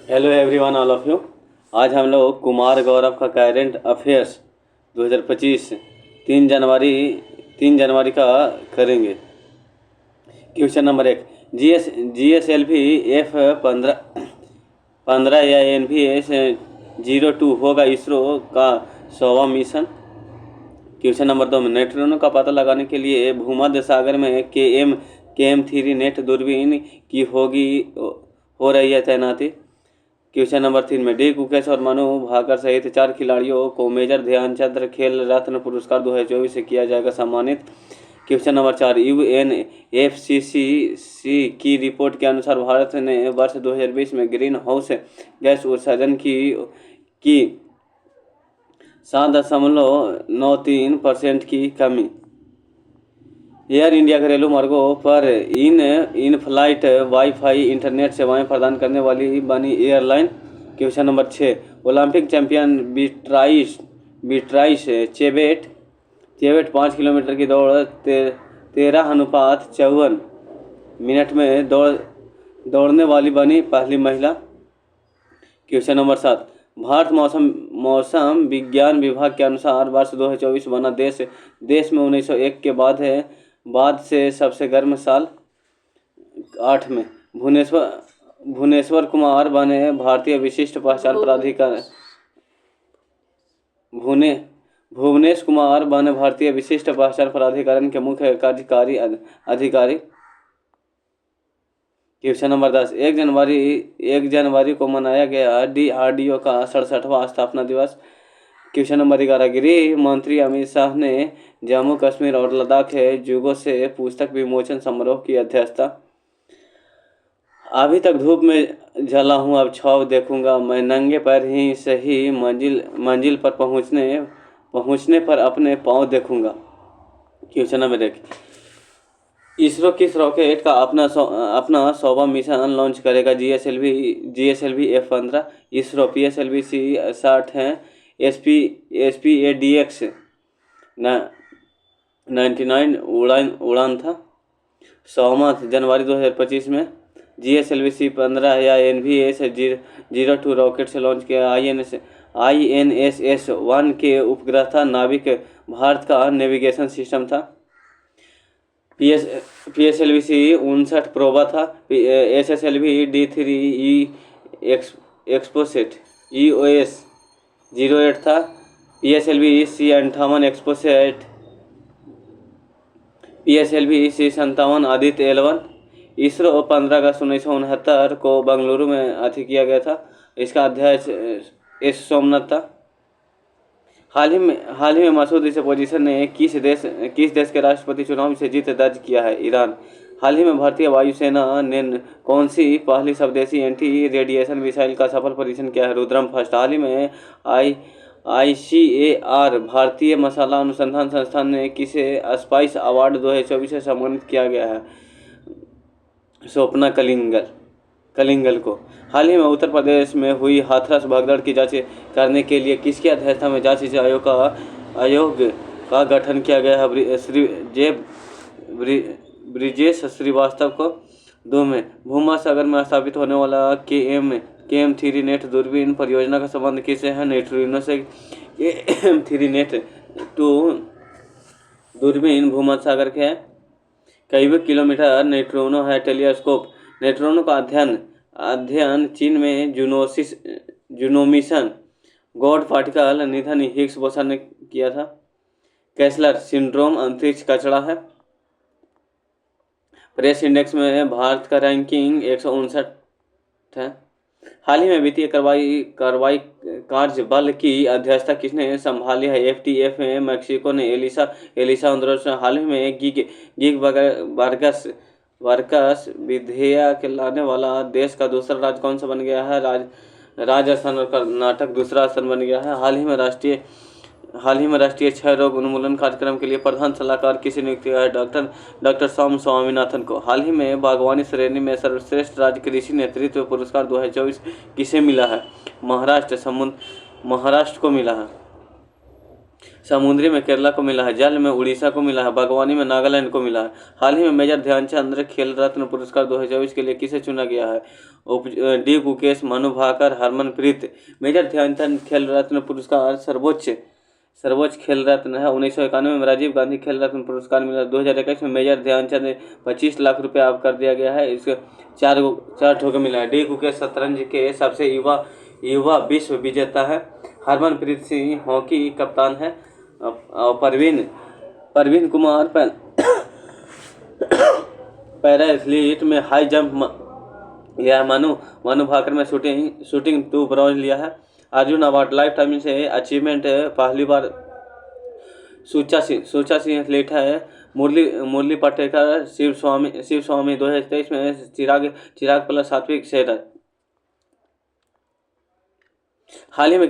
Hello everyone, all of you. आज हम लोग कुमार गौरव का करेंट अफेयर्स 2025 3 जनवरी का करेंगे। Question number 1। GSLV F-15 या NVS-02 होगा इसरो का 100वां मिशन। क्वेश्चन नंबर 2 में न्यूट्रिनो का पता लगाने के लिए भूमध्य सागर में KM-3 नेट दूरबीन की हो रही है तैनाती। क्वेश्चन नंबर 3 में डी गुकेश और मनु भाकर सहित 4 खिलाड़ियों को मेजर ध्यानचंद खेल रत्न पुरस्कार 2024 से किया जाएगा सम्मानित। क्वेश्चन नंबर 4 UNFCCC की रिपोर्ट के अनुसार भारत ने वर्ष 2020 में ग्रीन हाउस गैस उत्सर्जन की 7.93% की कमी। एयर इंडिया घरेलू मार्गों पर इन फ्लाइट वाईफाई इंटरनेट सेवाएं प्रदान करने वाली बनी airline. Question number 6 Olympic champion Beatrice Chebet 5 kilometre की दौड़ 13:54 मिनट में दौड़ने वाली बनी पहली महिला। क्वेश्चन नंबर 7 भारत मौसम विज्ञान विभाग के अनुसार वर्ष 2024 बना देश में 1901 के बाद से सबसे गर्म साल। 8 में भुवनेश्वर कुमार बने भारतीय विशिष्ट पहचान प्राधिकरण भुवनेश कुमार बने भारतीय विशिष्ट पहचान प्राधिकरण के मुख्य कार्यकारी अधिकारी। क्वेश्चन नंबर 10 1 जनवरी को मनाया गया DRDO का 67वां स्थापना दिवस। क्वेश्चन नंबर 11 गृह मंत्री अमित शाह ने जम्मू कश्मीर और लद्दाख जुगों से पुस्तक विमोचन समारोह की अध्यक्षता। अभी तक धूप में जला हूँ, अब छाव देखूंगा, मैं नंगे पैर ही सही मंजिल पर पहुँचने पर अपने पाँव देखूंगा। क्वेश्चन नंबर 1 इसरो किस रॉकेट का अपना 100वां मिशन लॉन्च करेगा। GSLV F-15 इसरो PSLV-60 है। SPADX 99 उड़ान था। 16 जनवरी 2025 में GSLV-C-15 या NVS-02 रॉकेट से लॉन्च किया। INSS-1 के उपग्रह था। नाविक भारत का नेविगेशन सिस्टम था। PSLV-C-59 प्रोबा था। SSLV-D3 एक्सपोसेट EOS-08 था। PSLV-C-58 XPoSat PSLV-C-57 Aditya L1। ISRO 15 अगस्त 1969 को बेंगलुरु में किया गया था। इसका अध्यक्ष एस सोमनाथ था। हाल ही में मसूद इस पोजीशन ने किस देश के राष्ट्रपति चुनाव से जीत दर्ज किया है। ईरान। हाल ही में भारतीय वायुसेना ने कौन सी पहली स्वदेशी एंटी रेडिएशन मिसाइल का सफल परीक्षण किया है। रुद्रम फर्स्ट। हाल ही में ICAR भारतीय मसाला अनुसंधान संस्थान ने किसे स्पाइस अवार्ड 2024 से सम्मानित किया गया है। स्वप्ना कलिंगल को। हाल ही में उत्तर प्रदेश में हुई हाथरस भगदड़ की जांच करने के लिए किसकी अध्यक्षता में जांच आयोग का गठन किया गया है। ब्रिजेश श्रीवास्तव को। 2 में भूमध्य सागर में स्थापित होने वाला KM-3 नेट दूरबीन परियोजना का संबंध किससे है। न्यूट्रिनो से। KM-3 नेट 2 दूरबीन भूमध्य सागर के है। कई किलोमीटर न्यूट्रिनो है। टेलीस्कोप। न्यूट्रिनो का अध्ययन चीन में जुनो मिशन गॉड पार्टिकल निधन हिग्स बोसन ने किया था। कैसलर सिंड्रोम अंतरिक्ष कचरा है। प्रेस इंडेक्स में भारत का रैंकिंग 159 है। हाल ही में वित्तीय कार्रवाई कार्य बल की अध्यक्षता किसने संभाली है। FTF में मैक्सिको ने एलिसा उंद्रोस। हाल ही में गिग वर्कर्स विधेयक लाने वाला देश का दूसरा राज्य कौन सा बन गया है। राजस्थान और कर्नाटक दूसरा स्थान बन गया है। हाल ही में राष्ट्रीय क्षय रोग उन्मूलन कार्यक्रम के लिए प्रधान सलाहकार किसे नियुक्त किया है। डॉक्टर स्वामीनाथन को। हाल ही में बागवानी श्रेणी में सर्वश्रेष्ठ राज्य कृषि नेतृत्व पुरस्कार 2024 किसे मिला है। महाराष्ट्र को मिला है। समुद्री में केरला को मिला है, जल में उड़ीसा को मिला है, बागवानी में नागालैंड को मिला है। हाल ही में मेजर ध्यानचंद खेल रत्न पुरस्कार 2024 के लिए किसे चुना गया है? डी गुकेश, मनु भाकर, हरमनप्रीत। मेजर ध्यानचंद खेल रत्न पुरस्कार सर्वोच्च खेल रत्न है। 1991 में राजीव गांधी खेल रत्न पुरस्कार मिला। 2021 में मेजर ध्यानचंद 25 लाख रुपये आप कर दिया गया है। इसके चार ठोके मिला है। डी गुकेश शतरंज के सबसे युवा विश्व विजेता है। हरमनप्रीत सिंह हॉकी कप्तान है। परवीन कुमार पैरा एथलीट में हाई जंप लिया है। मनु भाकर में शूटिंग 2 ब्रॉन्ज लिया है। अर्जुन अवार्ड लाइफ टाइम से अचीवमेंट पहली बार सूचा सिंह एथलीट है। मुरली पाटेकर शिव स्वामी 2023 में चिराग प्लस सात्विक शेर है। हाल ही में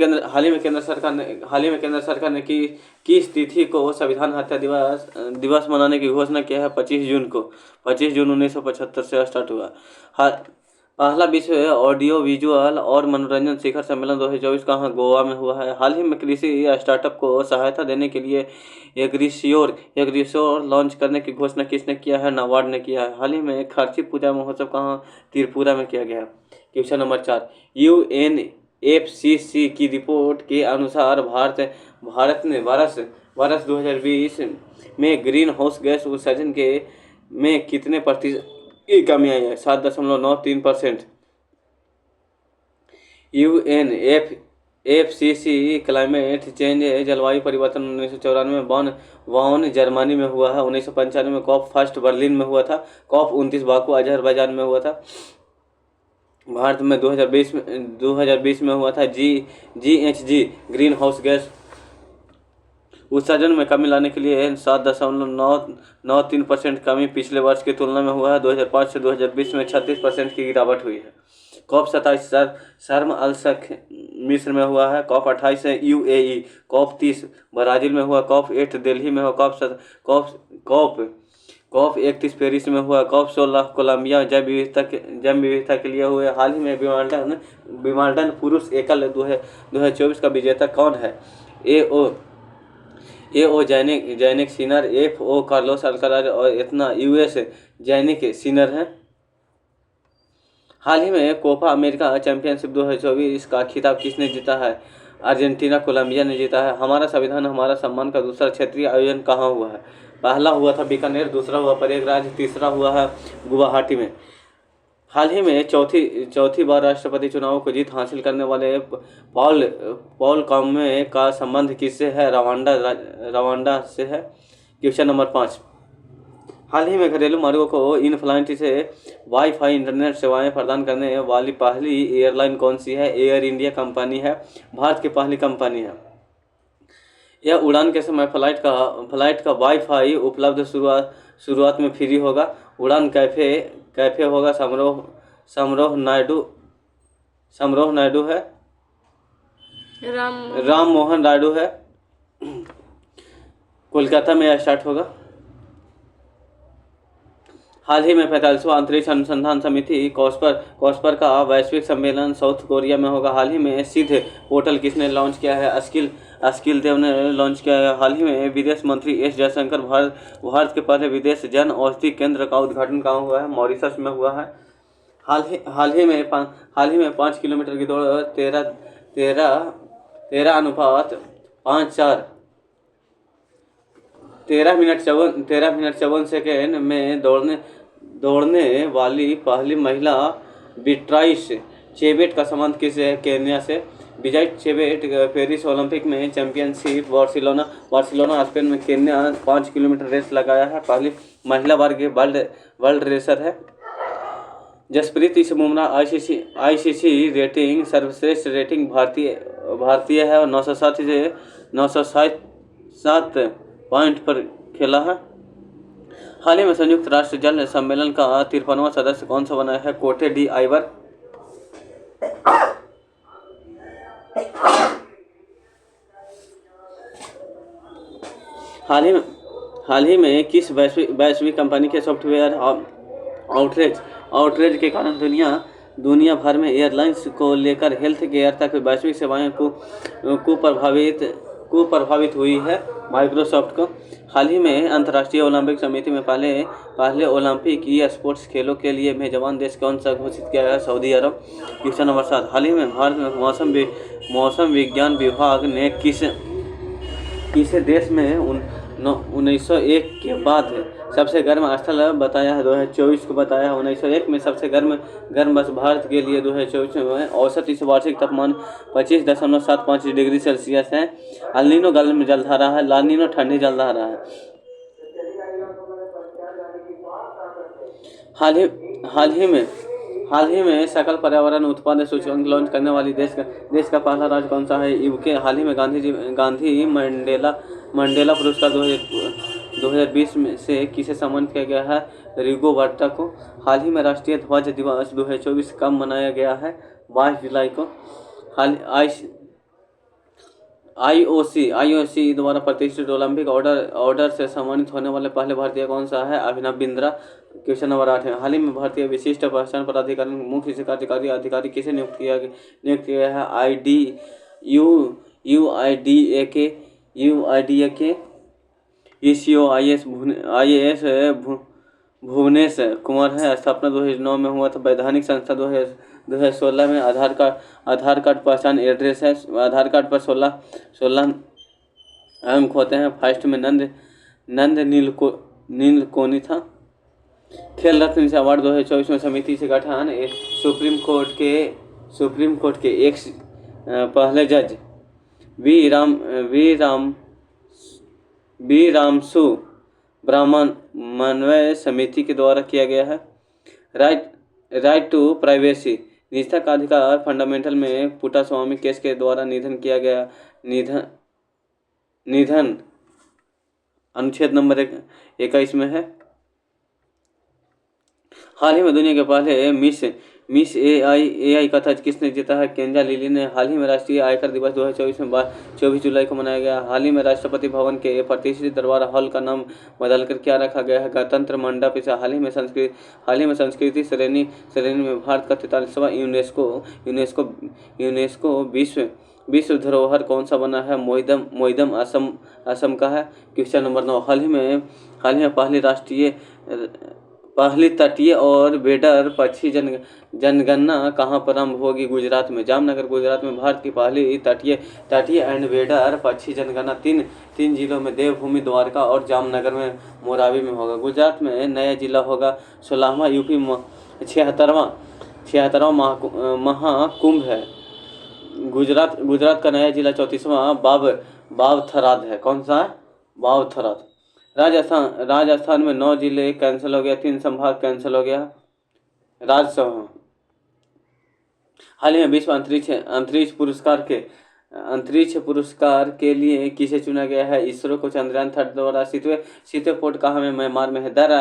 केंद्र सरकार ने किस तिथि को संविधान हत्या दिवस मनाने की घोषणा किया है? 25 जून 1975 से स्टार्ट हुआ। पहला विश्व ऑडियो विजुअल और मनोरंजन शिखर सम्मेलन 2024 कहाँ? गोवा में हुआ है। हाल ही में कृषि स्टार्टअप को सहायता देने के लिए एग्रीश्योर लॉन्च करने की घोषणा किसने किया है? नाबार्ड ने किया है। हाल ही में खर्ची पूजा महोत्सव कहाँ? त्रिपुरा में किया गया है। क्वेश्चन नंबर 4, UNFCCC की रिपोर्ट के अनुसार भारत ने वर्ष 2020 में ग्रीन हाउस गैस उत्सर्जन में कितने प्रतिशत की कमी आई है? 7.93%। UNFCCC क्लाइमेट चेंज जलवायु परिवर्तन 1994 में बॉन जर्मनी में हुआ है। 1995 में कॉप फर्स्ट बर्लिन में हुआ था। कॉप 29 बाकू अजरबैजान में हुआ था। भारत में 2020 में हुआ था। GHG ग्रीन हाउस गैस उत्सर्जन में कमी लाने के लिए 7.93% कमी पिछले वर्ष की तुलना में हुआ है। 2005 से 2020 में 36% की गिरावट हुई है। कॉप 27 शर्म अल शेख मिस्र में हुआ है। कॉप 28 है UAE। कॉप 30 ब्राजील में हुआ। कॉप 8 दिल्ली में हुआ। कॉप 31 पेरिस में हुआ। कॉप 16 कोलंबिया जैव विविधता के लिए हुए। हाल ही में विंबलडन पुरुष एकल 2024 का विजेता कौन है? AO Jannik Sinner, FO Carlos Alcaraz और इतना US जैनिक सिनर है। हाल ही में कोपा अमेरिका चैंपियनशिप 2024 का खिताब किसने जीता है? अर्जेंटीना कोलंबिया ने जीता है। हमारा संविधान हमारा सम्मान का दूसरा क्षेत्रीय आयोजन कहाँ हुआ है? पहला हुआ था बीकानेर, दूसरा हुआ प्रयागराज, तीसरा हुआ है गुवाहाटी में। हाल ही में चौथी बार राष्ट्रपति चुनाव को जीत हासिल करने वाले पॉल कागमे का संबंध किससे है? रवांडा से है। क्वेश्चन नंबर 5, हाल ही में घरेलू मार्गों को इन फ्लाइट से वाईफाई इंटरनेट सेवाएं प्रदान करने वाली पहली एयरलाइन कौन सी है? एयर इंडिया कंपनी है, भारत की पहली कंपनी है। यह उड़ान के समय फ्लाइट का वाईफाई उपलब्ध शुरुआत में फ्री होगा। उड़ान कैफे होगा समरोह नायडू है। राम मोहन नायडू है। कोलकाता में यह स्टार्ट होगा। हाल ही में 45वां अंतरिक्ष अनुसंधान समिति कॉस्पर का वैश्विक सम्मेलन साउथ कोरिया में होगा। हाल ही में सिद्ध पोर्टल किसने लॉन्च किया है? अस्किल देव ने लॉन्च किया है। हाल ही में विदेश मंत्री S जयशंकर भारत के पहले विदेश जन औषधि केंद्र का उद्घाटन कहाँ हुआ है? मॉरिशस में हुआ है। हाल ही में 5 किलोमीटर की दौड़ 13:5:4 13 मिनट 54 सेकेंड में दौड़ने वाली पहली महिला बिट्राइस चेबेट का संबंध किससे है? केन्या से। बिजाइट चेबेट पेरिस ओलंपिक में चैंपियनशिप बार्सिलोना स्पेन में केन्या 5 किलोमीटर रेस लगाया है। पहली महिला वर्ग वर्ल्ड रेसर है। जसप्रीत बुमराह ICC रेटिंग सर्वश्रेष्ठ रेटिंग भारतीय है और 907 पॉइंट पर खेला है। हाल ही में संयुक्त राष्ट्र जल सम्मेलन का 53वां सदस्य कौन सा बना है? कोटे डी आइवर। हाल ही में किस वैश्विक कंपनी के सॉफ्टवेयर आउटरेज के कारण दुनिया भर में एयरलाइंस को लेकर हेल्थ केयर तक वैश्विक सेवाएं को को प्रभावित हुई है माइक्रोसॉफ्ट को। हाल ही में अंतर्राष्ट्रीय ओलंपिक समिति में पहले ओलंपिक ई स्पोर्ट्स खेलों के लिए मेजबान देश कौन सा घोषित किया गया? सऊदी अरब। क्वेश्चन नंबर 7, हाल ही में भारत में मौसम विज्ञान विभाग ने किस देश में 1901 के बाद सबसे गर्म स्थल बताया है? 2024 को बताया है। 1901 में सबसे गर्म वर्ष भारत के लिए 2024 में औसत इस वार्षिक तापमान 25.75 डिग्री सेल्सियस है। अल नीनो गर्म जलधारा है, ला नीनो ठंडी जलधारा है। हाल ही में सकल पर्यावरण उत्पाद सूचकांक लॉन्च करने वाली देश का पहला राज्य कौन सा है? यूके। हाल ही में गांधी मंडेला पुरस्कार 2020 में से किसे सम्मानित किया गया है? रिगोबर्टा को। हाल ही में राष्ट्रीय ध्वज दिवस 2024 कब मनाया गया है? 22 जुलाई को। आईओसी द्वारा प्रतिष्ठित ओलंपिक ऑर्डर से सम्मानित होने वाले पहले भारतीय कौन सा है? अभिनव बिंद्रा। क्वेश्चन नंबर 8 है, हाल ही में भारतीय विशिष्ट पहचान प्राधिकरण मुख्य कार्यकारी अधिकारी किसे नियुक्त किया गया है? UIDAK ECOIAS भुवनेश कुमार है। स्थापना 2009 में हुआ था। वैधानिक संस्था 2016 में। आधार कार्ड पहचान एड्रेस है। आधार कार्ड पर 16 अंक होते हैं। फर्स्ट में नंद नीलकोनी था। खेल रत्न से अवार्ड 2024 में समिति से गठन। सुप्रीम कोर्ट के एक पहले जज वी रामसु ब्राह्मणवय समिति के द्वारा किया गया है। राइट टू प्राइवेसी निजता का अधिकार फंडामेंटल में पुट्टास्वामी केस के द्वारा निधन किया गया। निधन अनुच्छेद नंबर 21 में है। हाल ही में दुनिया के पहले मिस एआई का ताज किसने जीता है? केंजा लिली ने। हाल ही में राष्ट्रीय आयकर दिवस 2024 में 24 जुलाई को मनाया गया। हाल ही में राष्ट्रपति भवन के प्रतिष्ठित दरबार हॉल का नाम बदलकर क्या रखा गया है? गणतंत्र मंडप। इसे हाल ही में संस्कृति श्रेणी में भारत का 43वां यूनेस्को विश्व धरोहर कौन सा बना है? मोइदम असम का है। क्वेश्चन नंबर 9, हाल ही में पहली तटीय और बेडर पक्षी जनगणना कहाँ प्रारंभ होगी? गुजरात में। जामनगर गुजरात में भारत की पहली तटीय एंड बेडर पक्षी जनगणना तीन जिलों में देवभूमि, द्वारका और जामनगर में मोरावी में होगा। गुजरात में नया जिला होगा 16वां। यूपी 76वां महाकुंभ है। गुजरात का नया जिला 34वां बावथराद है। कौन सा है? बावथराद। राजस्थान में 9 जिले कैंसिल हो गया, 3 संभाग कैंसिल हो गया। राज्यसभा। हाल ही में विश्व अंतरिक्ष पुरस्कार के लिए किसे चुना गया है? इसरो को। चंद्रयान 3 द्वारा सितवे पोर्ट कहाँ में? म्यांमार में है। दर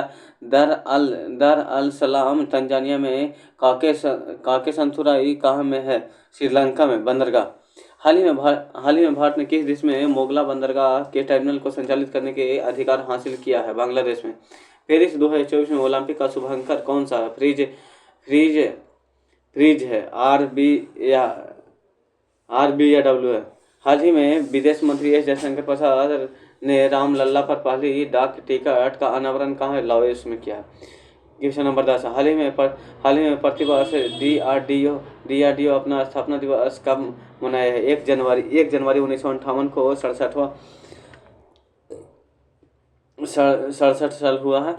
अल सलाम तंजानिया में। काकेसंथुराई कहाँ में है? श्रीलंका में। बंदरगाह। हाल ही में भारत ने किस देश में मोगला बंदरगाह के टर्मिनल को संचालित करने के अधिकार हासिल किया है? बांग्लादेश में। पेरिस 2024 में ओलंपिक का शुभांकर कौन सा है? फ्रीज है। RB या W है। हाल ही में विदेश मंत्री एस जयशंकर प्रसाद ने रामलला पर पहली डाक टिकट का अनावरण कहाँ है? लाओस में किया है। क्वेश्चन नंबर 10, हाल ही में प्रतिवर्ष DRDO अपना स्थापना दिवस कब मनाया है? 1 जनवरी 1958 को 67 साल हुआ है।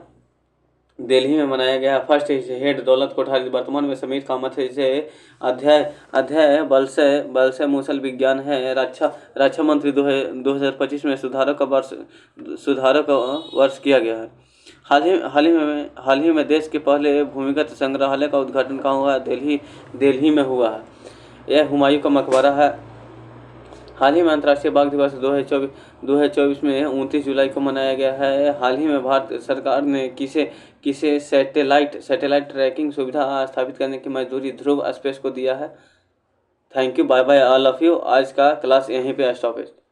दिल्ली में मनाया गया। फर्स्ट हेड दौलत कोठारी वर्तमान में समीर कामत है। इसे अध्याय बल से मूसल विज्ञान है। रक्षा मंत्री 2025 में सुधारों का वर्ष किया गया है। हाल ही में देश के पहले भूमिगत संग्रहालय का उद्घाटन कहाँ हुआ? दिल्ली में हुआ है। यह हुमायूं का मकबरा है। हाल ही में अंतर्राष्ट्रीय बाघ दिवस 2024 में 29 जुलाई को मनाया गया है। हाल ही में भारत सरकार ने किसे सैटेलाइट ट्रैकिंग सुविधा स्थापित करने की मंजूरी ध्रुव स्पेस को दिया है। Thank you, bye bye all of you. आज का क्लास यहीं पे स्टॉप है।